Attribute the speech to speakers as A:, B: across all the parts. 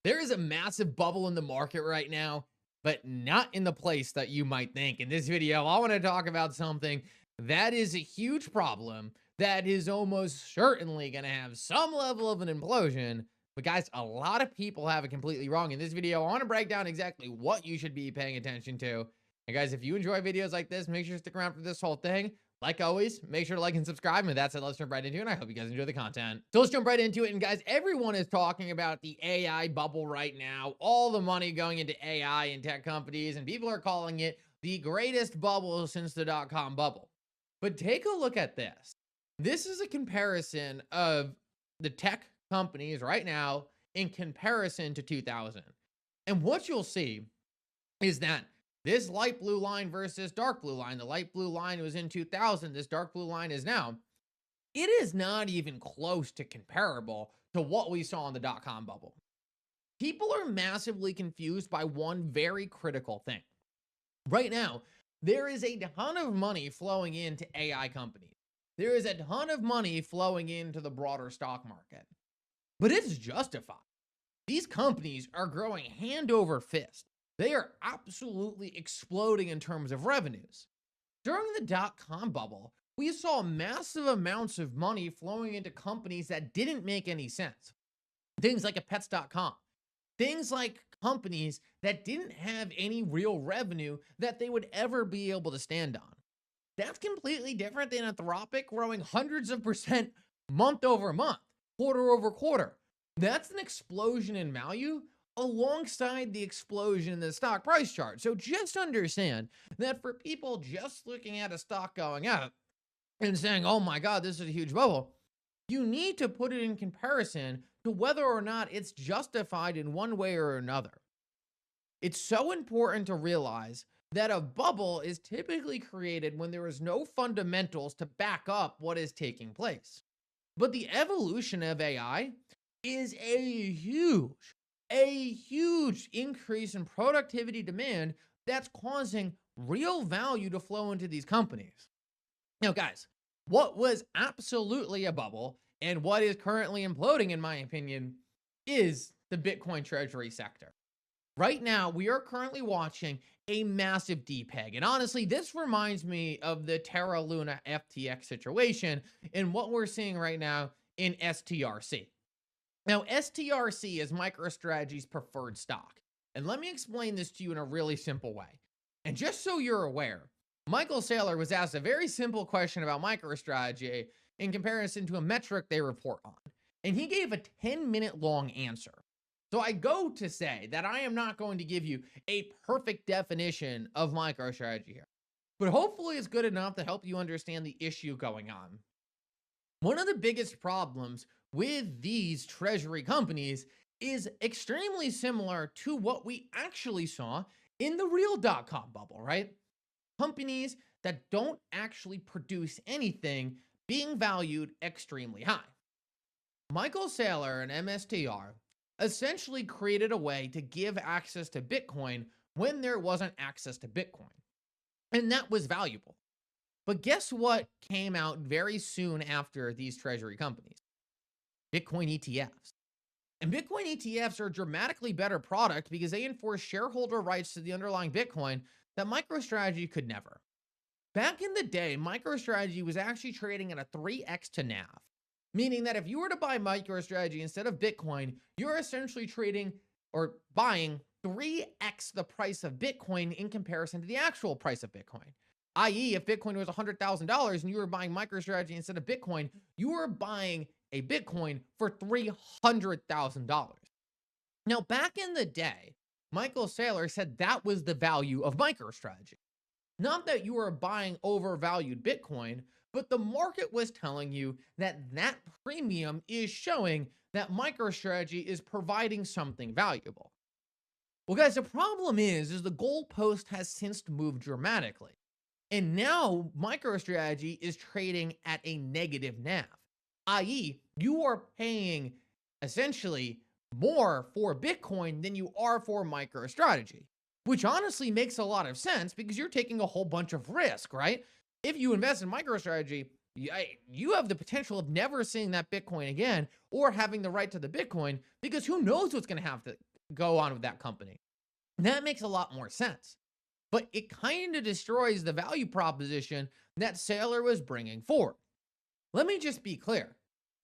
A: There is a massive bubble in the market right now, but not in the place that you might think. In this video, I want to talk about something that is a huge problem that is almost certainly going to have some level of an implosion. But guys, a lot of people have it completely wrong. In this video, I want to break down exactly what you should be paying attention to. And guys, if you enjoy videos like this, make sure to stick around for this whole thing. Like always, make sure to like and subscribe. And that's it. Let's jump right into it. And I hope you guys enjoy the content. So let's jump right into it. And guys, everyone is talking about the AI bubble right now. All the money going into AI and tech companies. And people are calling it the greatest bubble since the dot-com bubble. But take a look at this. This is a comparison of the tech companies right now in comparison to 2000. And what you'll see is that this light blue line versus dark blue line, the light blue line was in 2000, this dark blue line is now. It is not even close to comparable to what we saw in the dot-com bubble. People are massively confused by one very critical thing. Right now, there is a ton of money flowing into AI companies. There is a ton of money flowing into the broader stock market. But it's justified. These companies are growing hand over fist. They are absolutely exploding in terms of revenues. During the dot-com bubble, we saw massive amounts of money flowing into companies that didn't make any sense. Things like a pets.com. Things like companies that didn't have any real revenue that they would ever be able to stand on. That's completely different than Anthropic growing hundreds of percent month over month, quarter over quarter. That's an explosion in value alongside the explosion in the stock price chart. So just understand that for people just looking at a stock going up and saying, oh my God, this is a huge bubble, you need to put it in comparison to whether or not it's justified in one way or another. It's so important to realize that a bubble is typically created when there is no fundamentals to back up what is taking place. But the evolution of AI is a huge increase in productivity demand that's causing real value to flow into these companies. Now, guys, what was absolutely a bubble and what is currently imploding, in my opinion, is the Bitcoin treasury sector. Right now, we are currently watching a massive depeg. And honestly, this reminds me of the Terra Luna FTX situation and what we're seeing right now in STRC. Now, STRC is MicroStrategy's preferred stock. And let me explain this to you in a really simple way. And just so you're aware, Michael Saylor was asked a very simple question about MicroStrategy in comparison to a metric they report on. And he gave a 10-minute long answer. So I go to say that I am not going to give you a perfect definition of MicroStrategy here, but hopefully it's good enough to help you understand the issue going on. One of the biggest problems with these treasury companies is extremely similar to what we actually saw in the real dot-com bubble, right? Companies that don't actually produce anything being valued extremely high. Michael Saylor and MSTR essentially created a way to give access to Bitcoin when there wasn't access to Bitcoin. And that was valuable. But guess what came out very soon after these treasury companies? Bitcoin ETFs. And Bitcoin ETFs are a dramatically better product because they enforce shareholder rights to the underlying Bitcoin that MicroStrategy could never. Back in the day, MicroStrategy was actually trading at a 3x to NAV. Meaning that if you were to buy MicroStrategy instead of Bitcoin, you're essentially trading or buying 3x the price of Bitcoin in comparison to the actual price of Bitcoin. I.e., if Bitcoin was $100,000 and you were buying MicroStrategy instead of Bitcoin, you were buying a Bitcoin for $300,000. Now, back in the day, Michael Saylor said that was the value of MicroStrategy. Not that you were buying overvalued Bitcoin, but the market was telling you that that premium is showing that MicroStrategy is providing something valuable. Well, guys, the problem is the goalpost has since moved dramatically. And now MicroStrategy is trading at a negative NAV, i.e., you are paying essentially more for Bitcoin than you are for MicroStrategy, which honestly makes a lot of sense because you're taking a whole bunch of risk, right? If you invest in MicroStrategy, you have the potential of never seeing that Bitcoin again or having the right to the Bitcoin because who knows what's going to go on with that company. That makes a lot more sense. But it kind of destroys the value proposition that Saylor was bringing forward. Let me just be clear.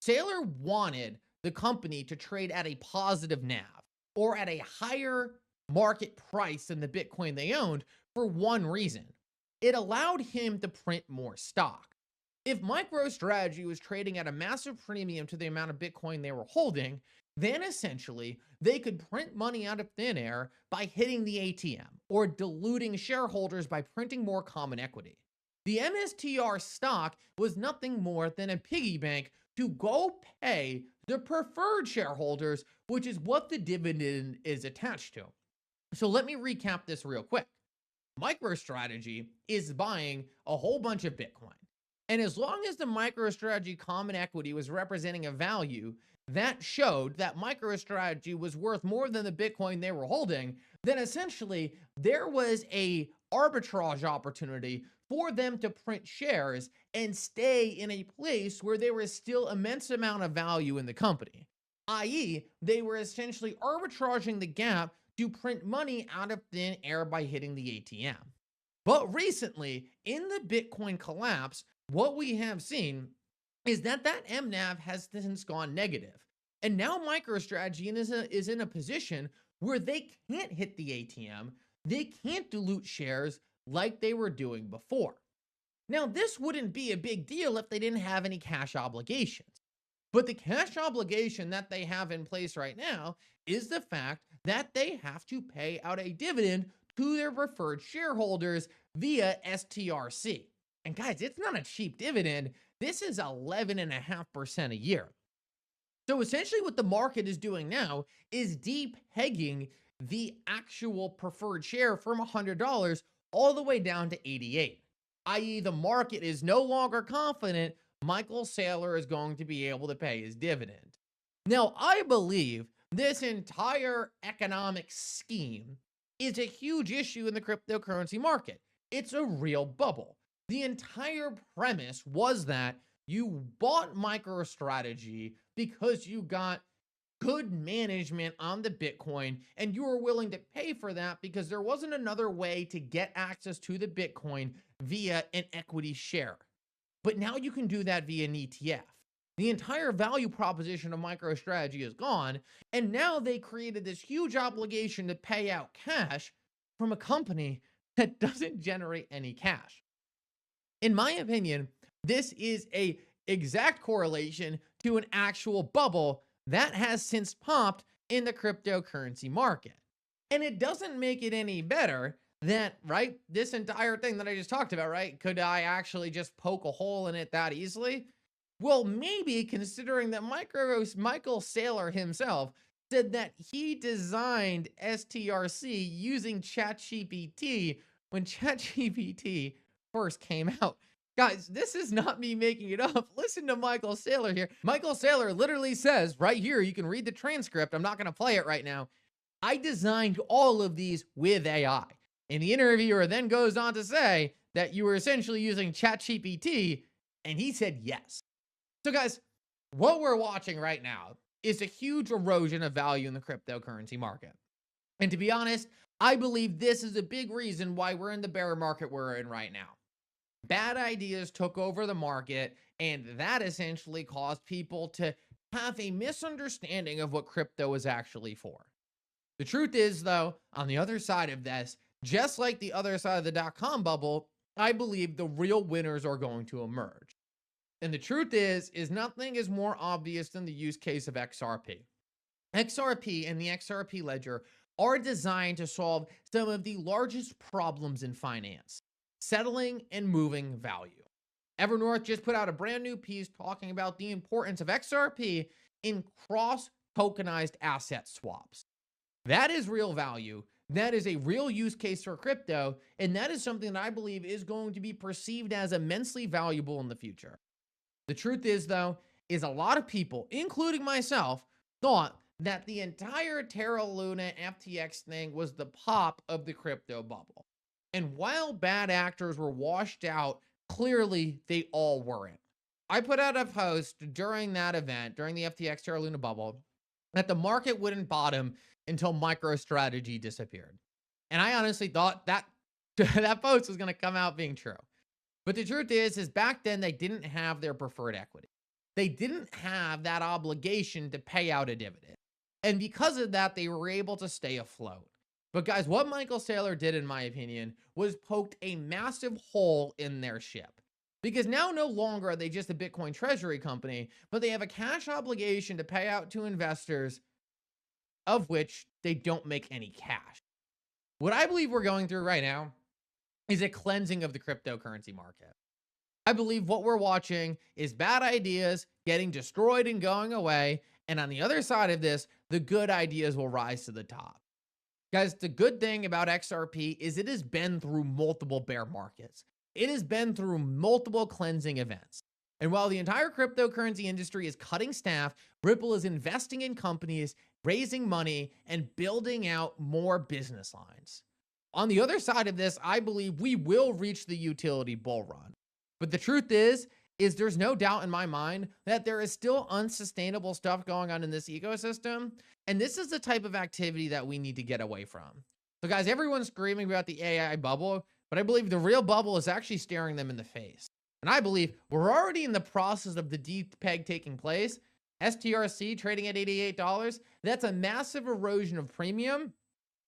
A: Saylor wanted the company to trade at a positive NAV or at a higher market price than the Bitcoin they owned for one reason. It allowed him to print more stock. If MicroStrategy was trading at a massive premium to the amount of Bitcoin they were holding, then essentially they could print money out of thin air by hitting the ATM or diluting shareholders by printing more common equity. The MSTR stock was nothing more than a piggy bank to go pay the preferred shareholders, which is what the dividend is attached to. So let me recap this real quick. MicroStrategy is buying a whole bunch of Bitcoin. And as long as the MicroStrategy common equity was representing a value that showed that MicroStrategy was worth more than the Bitcoin they were holding, then essentially there was a arbitrage opportunity for them to print shares and stay in a place where there was still immense amount of value in the company, i.e., they were essentially arbitraging the gap to print money out of thin air by hitting the ATM. But recently, in the Bitcoin collapse, what we have seen is that MNAV has since gone negative. And now MicroStrategy is in a position where they can't hit the ATM, they can't dilute shares like they were doing before. Now, this wouldn't be a big deal if they didn't have any cash obligations. But the cash obligation that they have in place right now is the fact that they have to pay out a dividend to their preferred shareholders via STRC. And guys, it's not a cheap dividend. This is 11.5% a year. So essentially what the market is doing now is depegging the actual preferred share from $100 all the way down to 88, i.e. the market is no longer confident Michael Saylor is going to be able to pay his dividend. Now, I believe this entire economic scheme is a huge issue in the cryptocurrency market. It's a real bubble. The entire premise was that you bought MicroStrategy because you got good management on the Bitcoin and you were willing to pay for that because there wasn't another way to get access to the Bitcoin via an equity share. But now you can do that via an ETF. The entire value proposition of MicroStrategy is gone, and now they created this huge obligation to pay out cash from a company that doesn't generate any cash. In my opinion, this is an exact correlation to an actual bubble that has since popped in the cryptocurrency market. And it doesn't make it any better that, right, this entire thing that I just talked about, right, could I actually just poke a hole in it that easily? Well, maybe, considering that Michael Saylor himself said that he designed STRC using ChatGPT when ChatGPT first came out. Guys, this is not me making it up. Listen to Michael Saylor here. Michael Saylor literally says right here, you can read the transcript. I'm not going to play it right now. I designed all of these with AI. And the interviewer then goes on to say that you were essentially using ChatGPT, and he said yes. So guys, what we're watching right now is a huge erosion of value in the cryptocurrency market. And to be honest, I believe this is a big reason why we're in the bear market we're in right now. Bad ideas took over the market, and that essentially caused people to have a misunderstanding of what crypto is actually for. The truth is, though, on the other side of this, just like the other side of the dot-com bubble, I believe the real winners are going to emerge. And the truth is nothing is more obvious than the use case of XRP. XRP and the XRP ledger are designed to solve some of the largest problems in finance: settling and moving value. Evernorth just put out a brand new piece talking about the importance of XRP in cross-tokenized asset swaps. That is real value. That is a real use case for crypto, and that is something that I believe is going to be perceived as immensely valuable in the future. The truth is, though, is a lot of people, including myself, thought that the entire Terra Luna FTX thing was the pop of the crypto bubble. And while bad actors were washed out, clearly they all weren't. I put out a post during that event, during the FTX Terra Luna bubble, that the market wouldn't bottom until MicroStrategy disappeared. And I honestly thought that that post was going to come out being true. But the truth is back then they didn't have their preferred equity. They didn't have that obligation to pay out a dividend. And because of that, they were able to stay afloat. But guys, what Michael Saylor did, in my opinion, was poked a massive hole in their ship. Because now no longer are they just a Bitcoin treasury company, but they have a cash obligation to pay out to investors, of which they don't make any cash. What I believe we're going through right now is a cleansing of the cryptocurrency market. I believe what we're watching is bad ideas getting destroyed and going away. And on the other side of this, the good ideas will rise to the top. Guys, the good thing about XRP is it has been through multiple bear markets. It has been through multiple cleansing events. And while the entire cryptocurrency industry is cutting staff, Ripple is investing in companies, raising money, and building out more business lines. On the other side of this, I believe we will reach the utility bull run. But the truth is there's no doubt in my mind that there is still unsustainable stuff going on in this ecosystem. And this is the type of activity that we need to get away from. So guys, everyone's screaming about the AI bubble, but I believe the real bubble is actually staring them in the face. And I believe we're already in the process of the deep peg taking place. STRC trading at $88. That's a massive erosion of premium.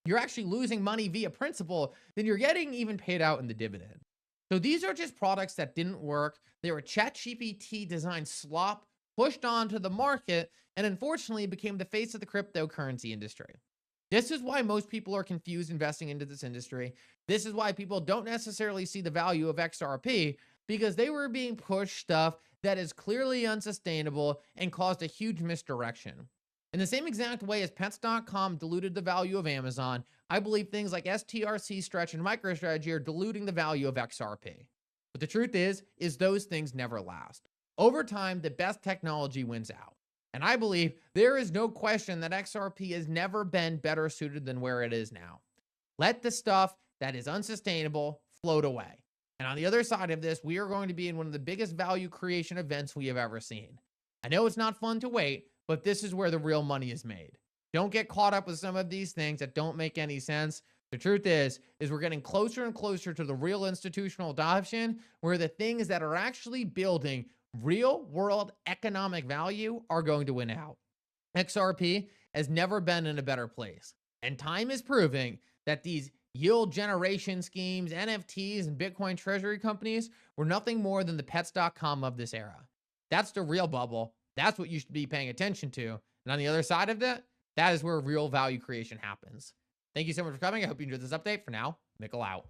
A: You're actually losing money via principal, then you're getting even paid out in the dividend. So these are just products that didn't work. They were ChatGPT designed slop pushed onto the market and unfortunately became the face of the cryptocurrency industry. This is why most people are confused investing into this industry. This is why people don't necessarily see the value of XRP, because they were being pushed stuff that is clearly unsustainable and caused a huge misdirection. In the same exact way as Pets.com diluted the value of Amazon, I believe things like STRC, Stretch, and MicroStrategy are diluting the value of XRP. But the truth is those things never last. Over time, the best technology wins out. And I believe there is no question that XRP has never been better suited than where it is now. Let the stuff that is unsustainable float away. And on the other side of this, we are going to be in one of the biggest value creation events we have ever seen. I know it's not fun to wait, but this is where the real money is made. Don't get caught up with some of these things that don't make any sense. The truth is we're getting closer and closer to the real institutional adoption, where the things that are actually building real world economic value are going to win out. XRP has never been in a better place. And time is proving that these yield generation schemes, NFTs, and Bitcoin treasury companies were nothing more than the Pets.com of this era. That's the real bubble. That's what you should be paying attention to. And on the other side of that is where real value creation happens. Thank you so much for coming. I hope you enjoyed this update. For now, Mickle out.